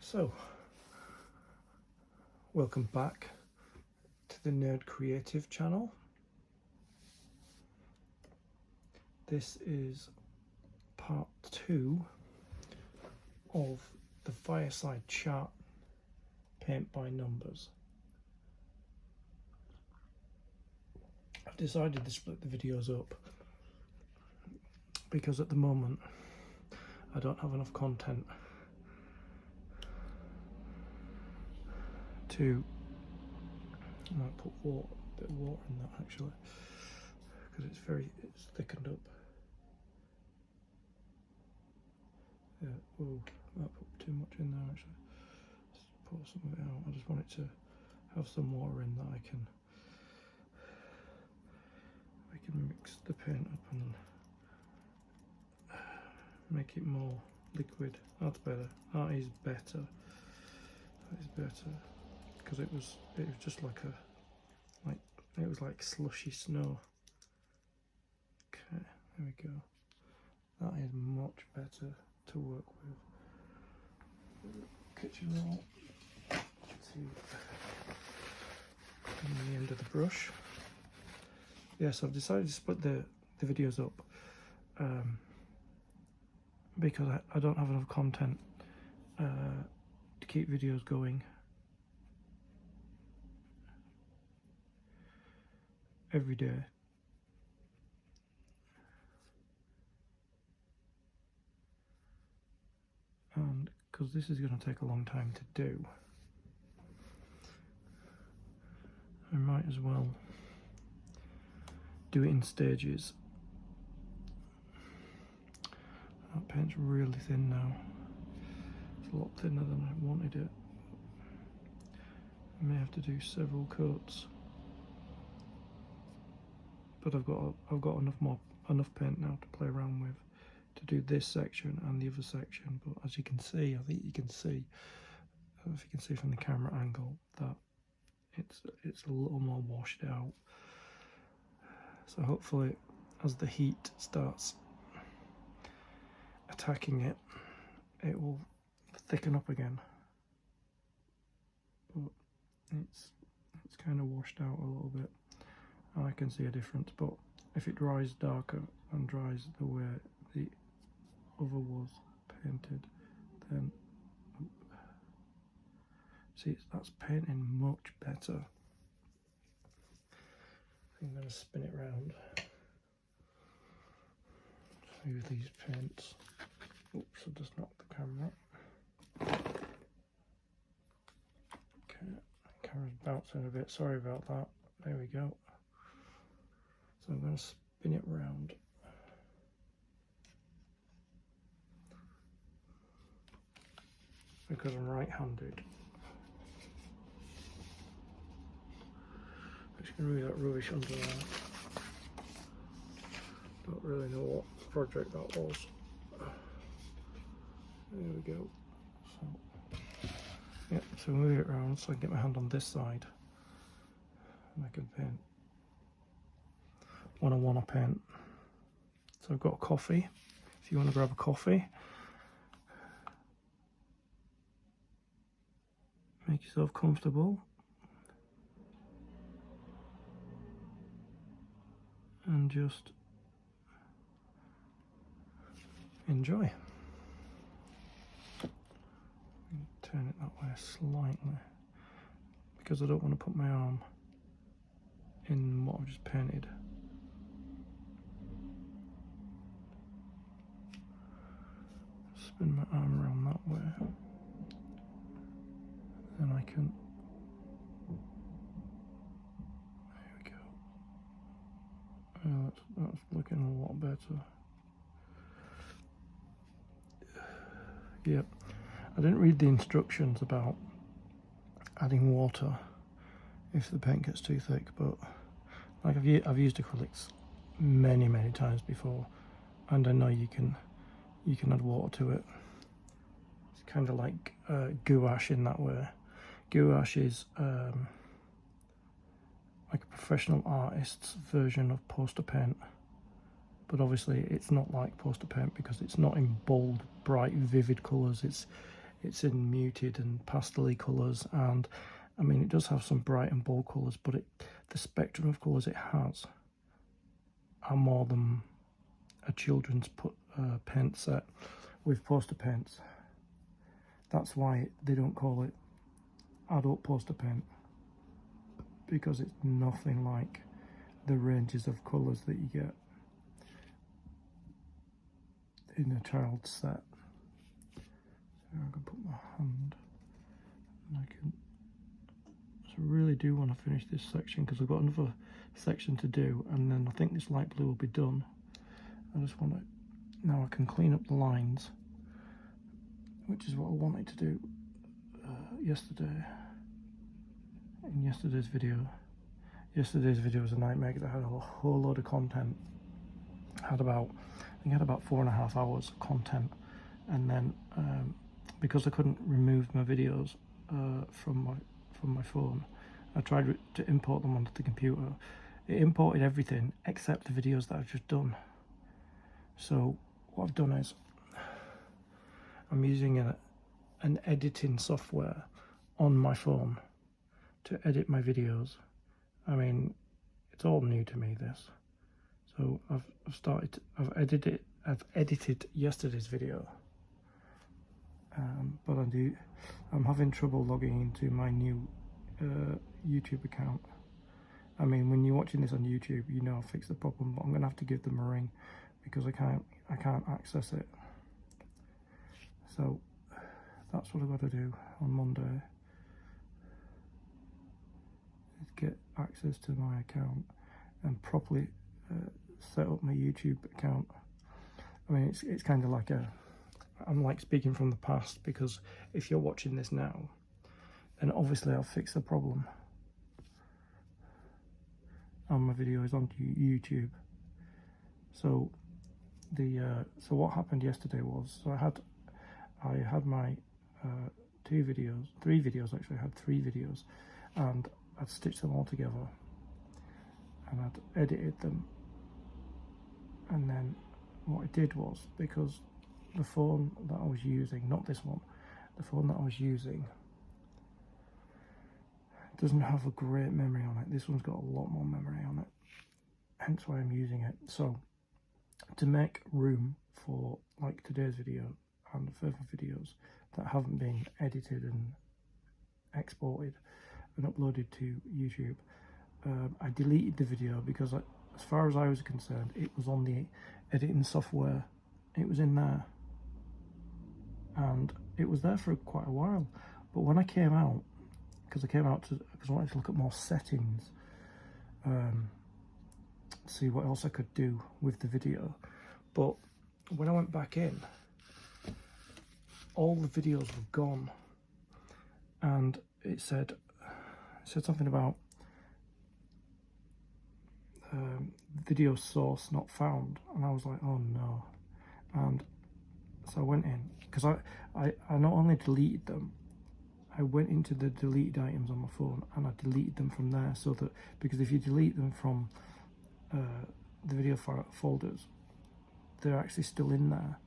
So, welcome back to the Nerd Creative channel. This is part 2 of the Fireside chart paint by numbers. I've decided to split the videos up because at the moment I don't have enough content to, I might put a bit of water in that actually, because it's thickened up. Yeah, oh, I might put too much in there actually. Let's pour some of it out. I just want it to have some water in that I can mix the paint up and make it more liquid. That's better. That is better. That is better. Because it was just like slushy snow. Okay, there we go. That is much better to work with. Kitchen roll. See the end of the brush. Yes, I've decided to split the videos up because I don't have enough content to keep videos going every day. And because this is going to take a long time to do, I might as well do it in stages. That paint's really thin now. It's a lot thinner than I wanted it. I may have to do several coats, but I've got enough paint now to play around with to do this section and the other section. But as you can see, I think you can see, if you can see from the camera angle, that it's a little more washed out. So hopefully, as the heat starts attacking it, it will thicken up again. But it's kind of washed out a little bit. I can see a difference, but if it dries darker and dries the way the other was painted, then see, that's painting much better. I'm going to spin it round. Show you these paints. Oops, I just knocked the camera. Okay, camera's bouncing a bit, sorry about that. There we go. So I'm going to spin it round. Because I'm right-handed. Just going to move that rubbish under there. Don't really know what project that was. There we go. So, yeah, so move it around so I can get my hand on this side. And I can paint what I want to paint. So I've got a coffee. If you want to grab a coffee, make yourself comfortable. And just enjoy. Turn it that way slightly because I don't want to put my arm in what I've just painted. Spin my arm around that way, then I can. There we go. That's looking a lot better. Yep. I didn't read the instructions about adding water if the paint gets too thick, but like I've used acrylics many times before, and I know you can add water to it. It's kind of like gouache in that way. Gouache is like a professional artist's version of poster paint, but obviously it's not like poster paint because it's not in bold, bright, vivid colours. it's in muted and pastel colours, and I mean it does have some bright and bold colours, but the spectrum of colours it has are more than a children's paint set with poster paints. That's why they don't call it adult poster paint, because it's nothing like the ranges of colours that you get in a child's set. So I can put my hand and I can. So I really do want to finish this section because I've got another section to do, and then I think this light blue will be done. I just want to, now I can clean up the lines, which is what I wanted to do yesterday, in yesterday's video. Yesterday's video was a nightmare because I had a whole load of content. I think I had about 4.5 hours of content, and then because I couldn't remove my videos from my phone, I tried to import them onto the computer. It imported everything except the videos that I've just done. So what I've done is I'm using an editing software on my phone to edit my videos. I mean, it's all new to me, this. So I've edited yesterday's video, but I'm having trouble logging into my new YouTube account. I mean, when you're watching this on YouTube, you know I'll fix the problem, but I'm gonna have to give them a ring because I can't access it. So that's what I've got to do on Monday, is get access to my account and properly set up my YouTube account. I mean, it's kind of like I'm like speaking from the past, because if you're watching this now, then obviously I'll fix the problem. And my video is on YouTube. So so what happened yesterday was, so I had my 3 videos actually. I had 3 videos, and I'd stitched them all together, and I'd edited them. And then what I did was, because the phone that I was using, not this one, the phone that I was using doesn't have a great memory on it. This one's got a lot more memory on it, hence why I'm using it. So to make room for like today's video and further videos that haven't been edited and exported and uploaded to YouTube, I deleted the video because as far as I was concerned, it was on the editing software. It was in there, and it was there for quite a while. But when I came out, because I wanted to look at more settings, see what else I could do with the video. But when I went back in, all the videos were gone, and it said something about video source not found, and I was like, oh no. And so I went in, because I not only deleted them, I went into the deleted items on my phone and I deleted them from there, so that, because if you delete them from the video folders, they're actually still in there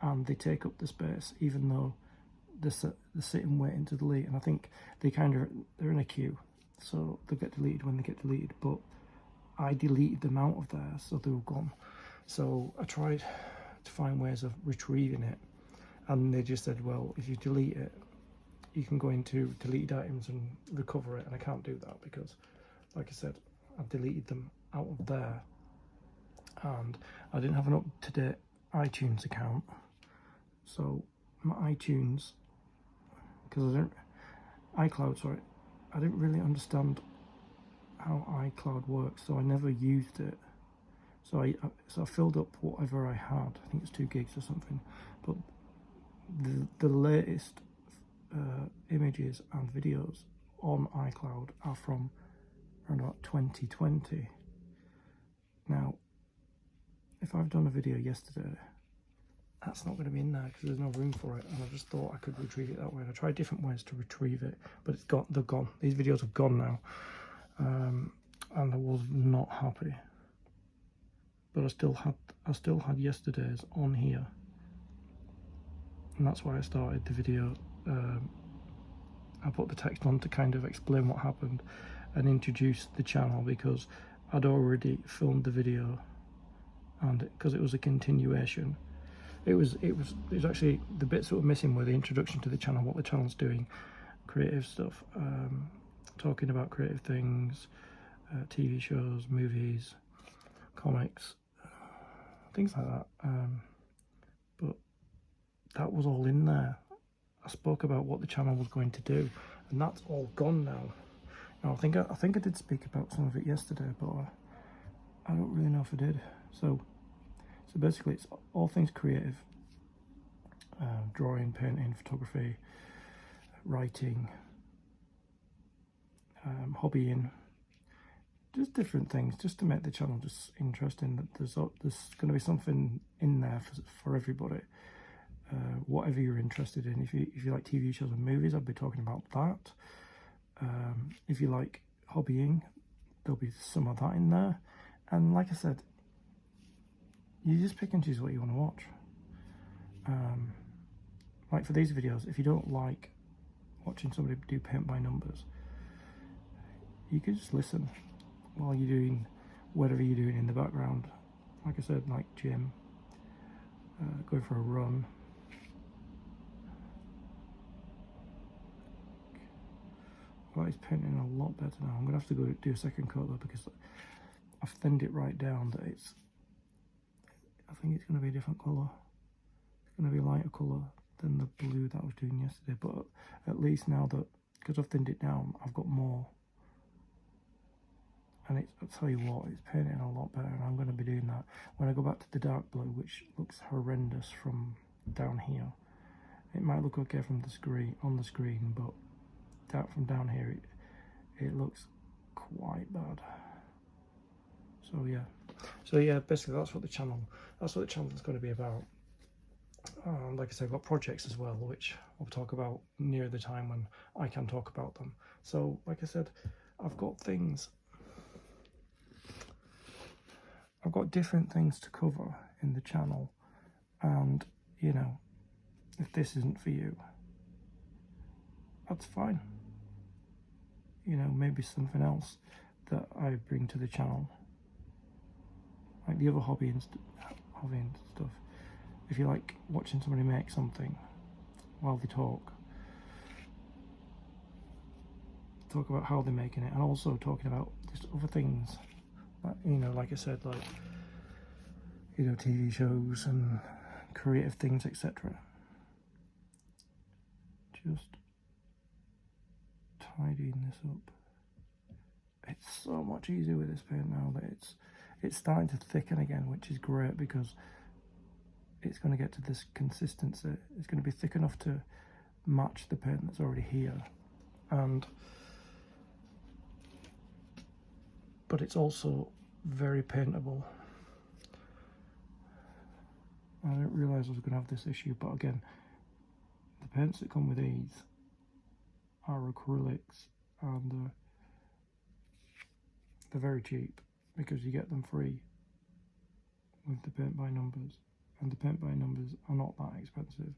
and they take up the space, even though they're sitting waiting to delete. And I think they're in a queue, so they'll get deleted when they get deleted, but I deleted them out of there, so they were gone. So I tried to find ways of retrieving it, and they just said, well, if you delete it, you can go into deleted items and recover it, and I can't do that because, like I said, I've deleted them out of there, and I didn't have an up-to-date iTunes account. So my iTunes, because iCloud, sorry, I didn't really understand how iCloud works, so I never used it. So I filled up whatever I had. I think it's 2 gigs or something. But the latest images and videos on iCloud are from around about 2020. Now, if I've done a video yesterday, that's not going to be in there because there's no room for it, and I just thought I could retrieve it that way. And I tried different ways to retrieve it, but it's gone. They're gone. These videos are gone now, and I was not happy. But I still had yesterday's on here, and that's why I started the video I put the text on to kind of explain what happened and introduce the channel, because I'd already filmed the video, and because it was a continuation, it was actually, the bits that were missing were the introduction to the channel, what the channel's doing, creative stuff, talking about creative things, TV shows, movies, comics, things like that. But that was all in there. I spoke about what the channel was going to do, and that's all gone now. Now I think I did speak about some of it yesterday, but I don't really know if I did. So basically, it's all things creative: drawing, painting, photography, writing, hobbying, just different things, just to make the channel just interesting. That there's going to be something in there for everybody. Whatever you're interested in. If you like TV shows and movies, I'll be talking about that. If you like hobbying, there'll be some of that in there. And like I said, you just pick and choose what you want to watch. Like for these videos, if you don't like watching somebody do paint by numbers, you could just listen while you're doing whatever you're doing in the background. Like I said, like gym, going for a run. Well, it's painting a lot better now. I'm going to have to go do a second coat though, because I've thinned it right down that I think it's going to be a different colour. It's going to be a lighter colour than the blue that I was doing yesterday, but at least now that, because I've thinned it down, I've got more. And I'll tell you what, it's painting a lot better, and I'm going to be doing that when I go back to the dark blue, which looks horrendous from down here. It might look okay from the screen, on the screen, but from down here it looks quite bad. So yeah, basically that's what the channel is going to be about. Like I said, I've got projects as well, which I'll talk about near the time when I can talk about them. So like I said, I've got different things to cover in the channel, and you know, if this isn't for you, that's fine. You know, maybe something else that I bring to the channel, like the other hobby and stuff. If you like watching somebody make something while they talk about how they're making it, and also talking about just other things, like, you know, like I said, like, you know, TV shows and creative things, etc. Just tidying this up. It's so much easier with this paint now that it's starting to thicken again, which is great, because it's going to get to this consistency. It's going to be thick enough to match the paint that's already here, but it's also very paintable. I didn't realise I was going to have this issue, but again, the paints that come with these are acrylics, and they're very cheap because you get them free with the paint by numbers, and the paint by numbers are not that expensive,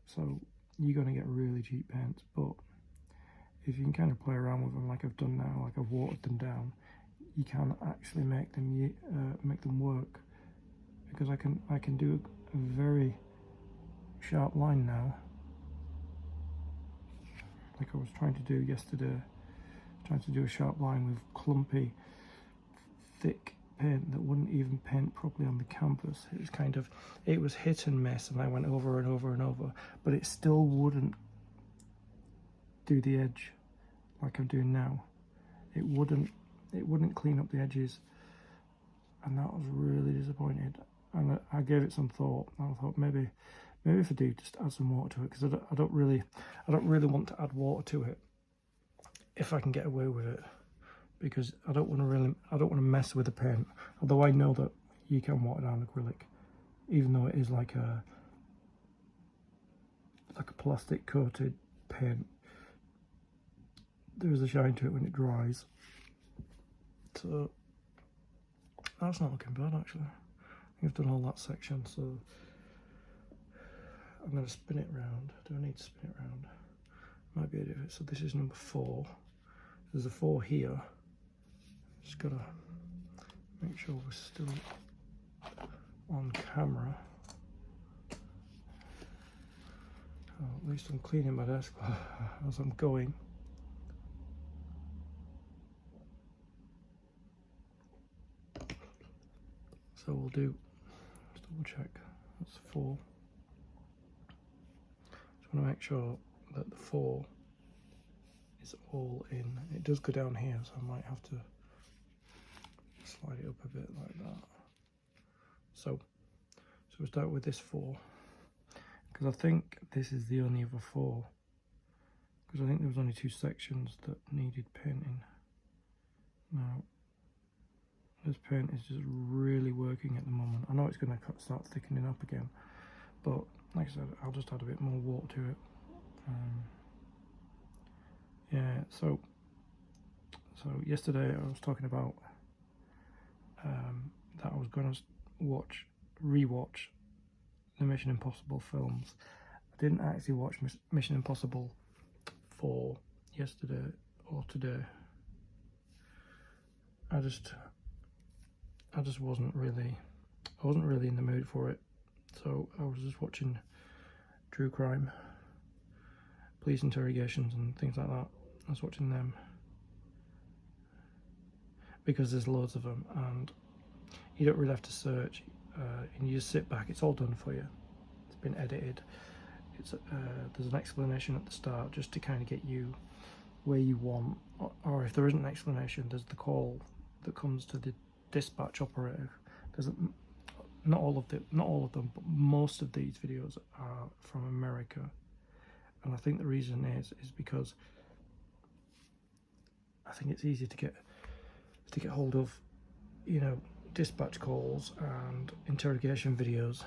so you're going to get really cheap paints. But if you can kind of play around with them like I've done now, like I've watered them down, you can actually make them work, because I can do a very sharp line now, like I was trying to do yesterday, trying to do a sharp line with clumpy, thick paint that wouldn't even paint properly on the canvas. It was hit and miss, and I went over and over and over, but it still wouldn't do the edge like I'm doing now. It wouldn't clean up the edges, and that was really disappointed. And I gave it some thought, and I thought maybe if I do, just add some water to it, because I don't really want to add water to it if I can get away with it, because I don't want to mess with the paint. Although I know that you can water down acrylic, even though it is like a plastic coated paint, there is a shine to it when it dries. So that's not looking bad, actually. I've done all that section, so I'm going to spin it round. Do I need to spin it round? Might be a different. So this is number 4. There's a 4 here. Just got to make sure we're still on camera. Oh, at least I'm cleaning my desk as I'm going. So we'll do, let's double check, that's 4. Just want to make sure that the 4 is all in. It does go down here, so I might have to slide it up a bit like that. So we'll start with this 4, because I think this is the only other 4, because I think there was only 2 sections that needed painting. Now, this paint is just really working at the moment. I know it's going to start thickening up again, but like I said, I'll just add a bit more water to it. Yeah, so yesterday I was talking about that I was going to rewatch the Mission Impossible films. I didn't actually watch Mission Impossible 4 yesterday or today. I just wasn't really in the mood for it, so I was just watching true crime, police interrogations and things like that. I was watching them because there's loads of them and you don't really have to search, and you just sit back. It's all done for you. It's been edited. There's an explanation at the start just to kind of get you where you want, or if there isn't an explanation, there's the call that comes to the dispatch operative. There's not all of them, but most of these videos are from America, and I think the reason is because I think it's easy to get hold of, you know, dispatch calls and interrogation videos.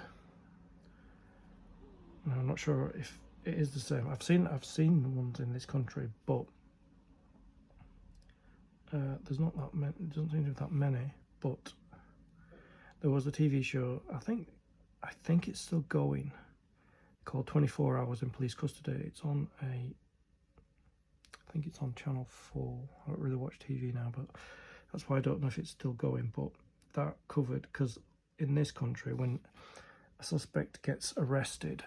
And I'm not sure if it is the same. I've seen the ones in this country, but there's not that many. It doesn't seem to be that many. But there was a TV show. I think it's still going, called 24 Hours in Police Custody. It's on I think it's on Channel 4. I don't really watch TV now, but that's why I don't know if it's still going. But that covered, because in this country, when a suspect gets arrested,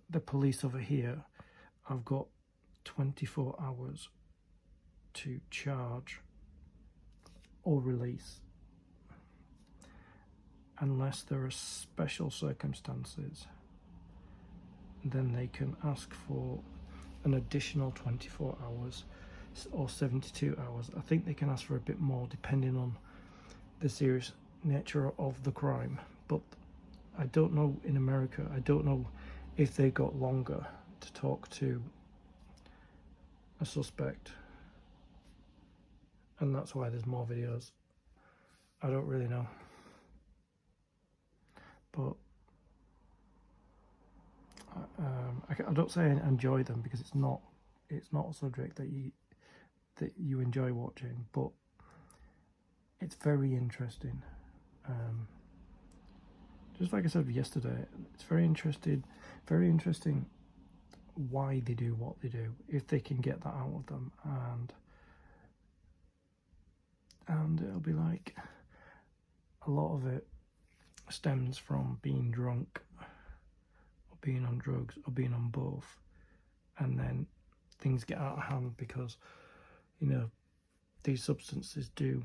the police over here have got 24 hours to charge or release, unless there are special circumstances. Then they can ask for an additional 24 hours or 72 hours. I think they can ask for a bit more depending on the serious nature of the crime, but I don't know in America. I don't know if they got longer to talk to a suspect, and that's why there's more videos. I don't really know, but I don't say I enjoy them, because it's not a subject that you enjoy watching, but it's very interesting. Just like I said yesterday, it's very interesting why they do what they do, if they can get that out of them, and it'll be like a lot of it stems from being drunk or being on drugs or being on both, and then things get out of hand because, you know, these substances do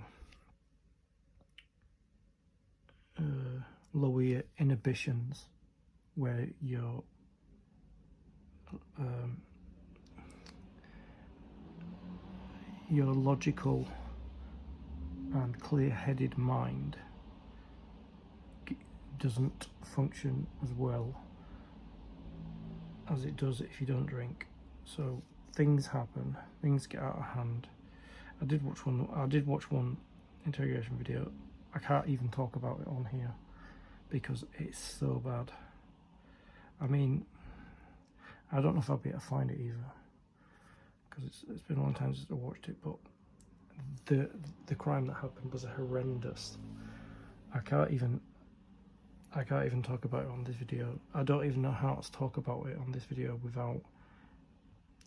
lower your inhibitions, where your logical and clear-headed mind doesn't function as well as it does if you don't drink. So things happen, things get out of hand. I did watch one interrogation video. I can't even talk about it on here because it's so bad. I mean, I don't know if I'll be able to find it either, because it's been a long time since I watched it, but the crime that happened was horrendous. I I can't even talk about it on this video. I don't even know how to talk about it on this video without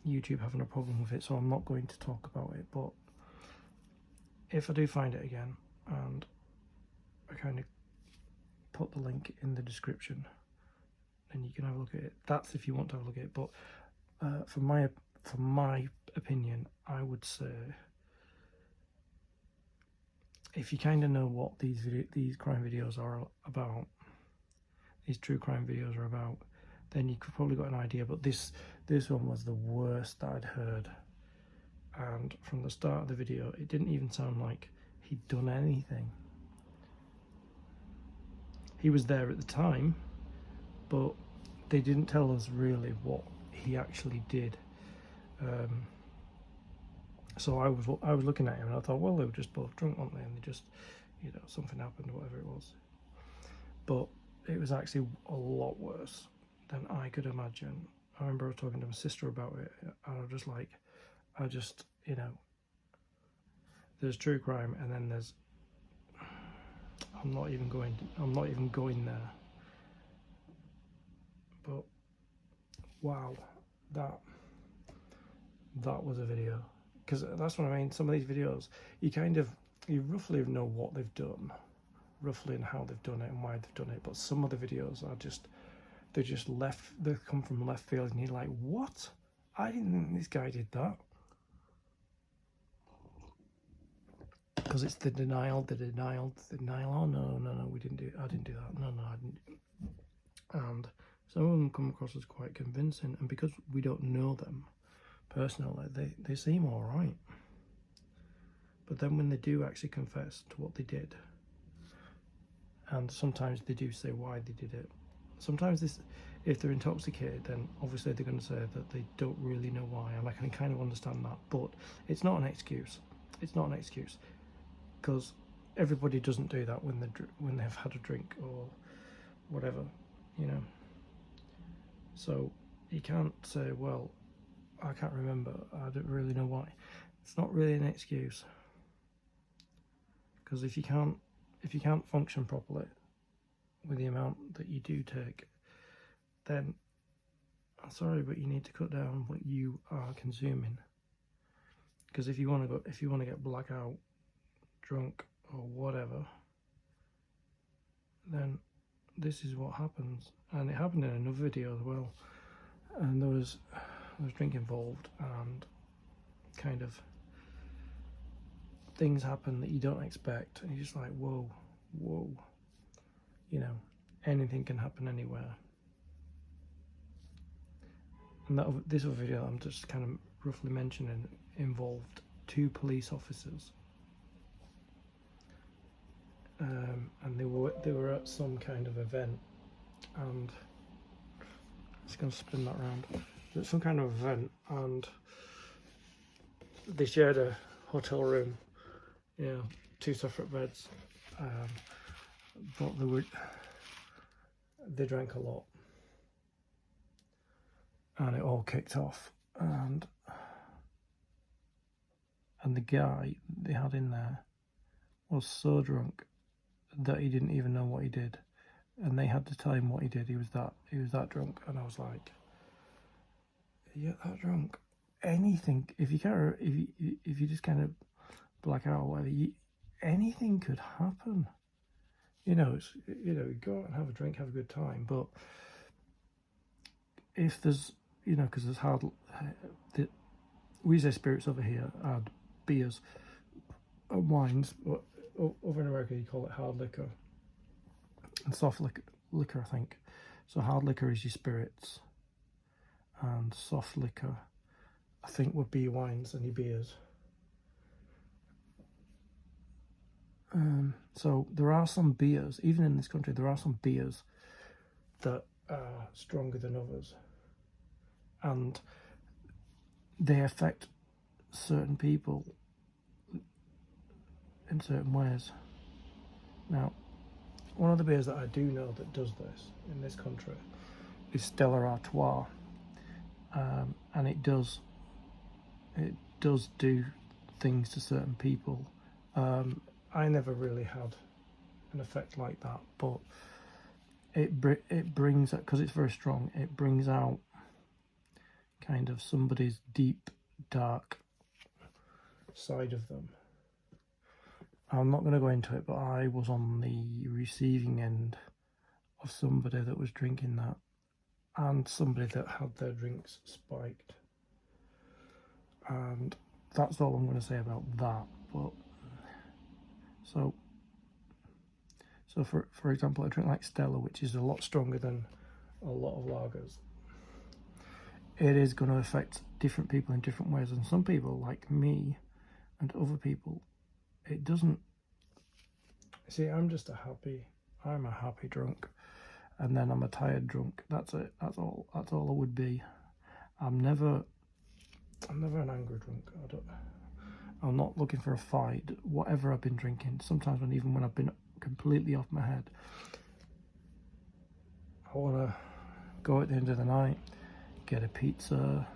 YouTube having a problem with it, so I'm not going to talk about it. But if I do find it again, and I kind of put the link in the description, then you can have a look at it. That's if you want to have a look at it. But from my opinion, I would say, if you kind of know what these crime videos are about, these true crime videos are about, then you could probably got an idea. But this one was the worst that I'd heard, and from the start of the video it didn't even sound like he'd done anything. He was there at the time, but they didn't tell us really what he actually did. So I was looking at him and I thought, well, they were just both drunk, weren't they? And they just, something happened, whatever it was. But it was actually a lot worse than I could imagine. I remember I was talking to my sister about it, and I was just like, there's true crime, and then there's, I'm not even going there. But wow, that was a video. Because that's what I mean. Some of these videos, you roughly know what they've done, roughly, and how they've done it and why they've done it. But some of the videos are they come from left field, and you're like, what? I didn't think this guy did that. Because it's the denial. Oh no, we didn't do it. I didn't do that. No, I didn't do it. And some of them come across as quite convincing, and because we don't know them personally, they seem all right. But then when they do actually confess to what they did, and sometimes they do say why they did it. Sometimes if they're intoxicated, then obviously they're going to say that they don't really know why, and I can kind of understand that. But it's not an excuse. It's not an excuse, because everybody doesn't do that when they've had a drink or whatever, So you can't say, well, I can't remember, I don't really know why. It's not really an excuse, because if you can't function properly with the amount that you do take, then I'm sorry, but you need to cut down what you are consuming. Because if you want to get blackout drunk or whatever, then this is what happens. And it happened in another video as well, and there was drink involved, and kind of things happen that you don't expect, and you're just like, whoa, anything can happen anywhere. And this other video I'm just kind of roughly mentioning involved 2 police officers, and they were at some kind of event, and it's going to spin that round. At some kind of event, and they shared a hotel room, 2 separate beds, but they drank a lot, and it all kicked off, and the guy they had in there was so drunk that he didn't even know what he did, and they had to tell him what he did. He was that drunk, and I was like, you're that drunk, anything, if you just kind of black out or whatever, anything could happen. You go out and have a drink, have a good time, but if there's, because there's we say spirits over here, and beers and wines, but over in America you call it hard liquor and soft liquor, I think. So hard liquor is your spirits, and soft liquor, I think, would be your wines and your beers. So there are some beers, even in this country, there are some beers that are stronger than others, and they affect certain people in certain ways. Now, one of the beers that I do know that does this in this country is Stella Artois, and it does do things to certain people. I never really had an effect like that, but it brings, because it's very strong, it brings out kind of somebody's deep, dark side of them. I'm not going to go into it, but I was on the receiving end of somebody that was drinking that, and somebody that had their drinks spiked. And that's all I'm going to say about that. But so for example, a drink like Stella, which is a lot stronger than a lot of lagers, it is going to affect different people in different ways. And some people, like me, and other people, it doesn't. See, I'm a happy drunk, and then I'm a tired drunk. That's it. That's all I would be. I'm never an angry drunk. I'm not looking for a fight. Whatever I've been drinking, sometimes even when I've been completely off my head, I want to go at the end of the night, get a pizza,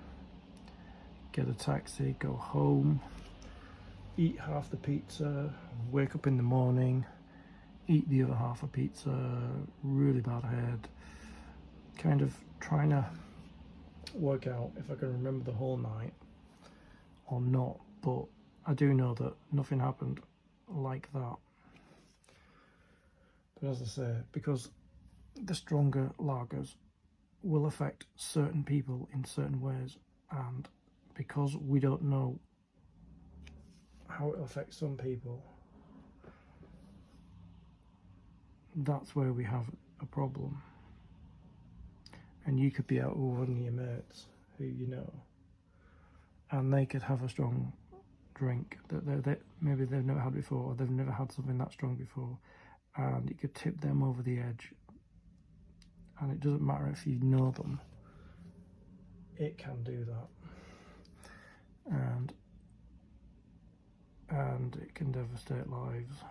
get a taxi, go home, eat half the pizza, wake up in the morning, eat the other half of pizza, really bad head, kind of trying to work out if I can remember the whole night or not. But I do know that nothing happened like that. But as I say, because the stronger lagers will affect certain people in certain ways, and because we don't know how it affects some people, that's where we have a problem. And you could be out with one of your mates who you know, and they could have a strong drink that maybe they've never had before, or they've never had something that strong before, and it could tip them over the edge. And it doesn't matter if you know them, it can do that, and it can devastate lives.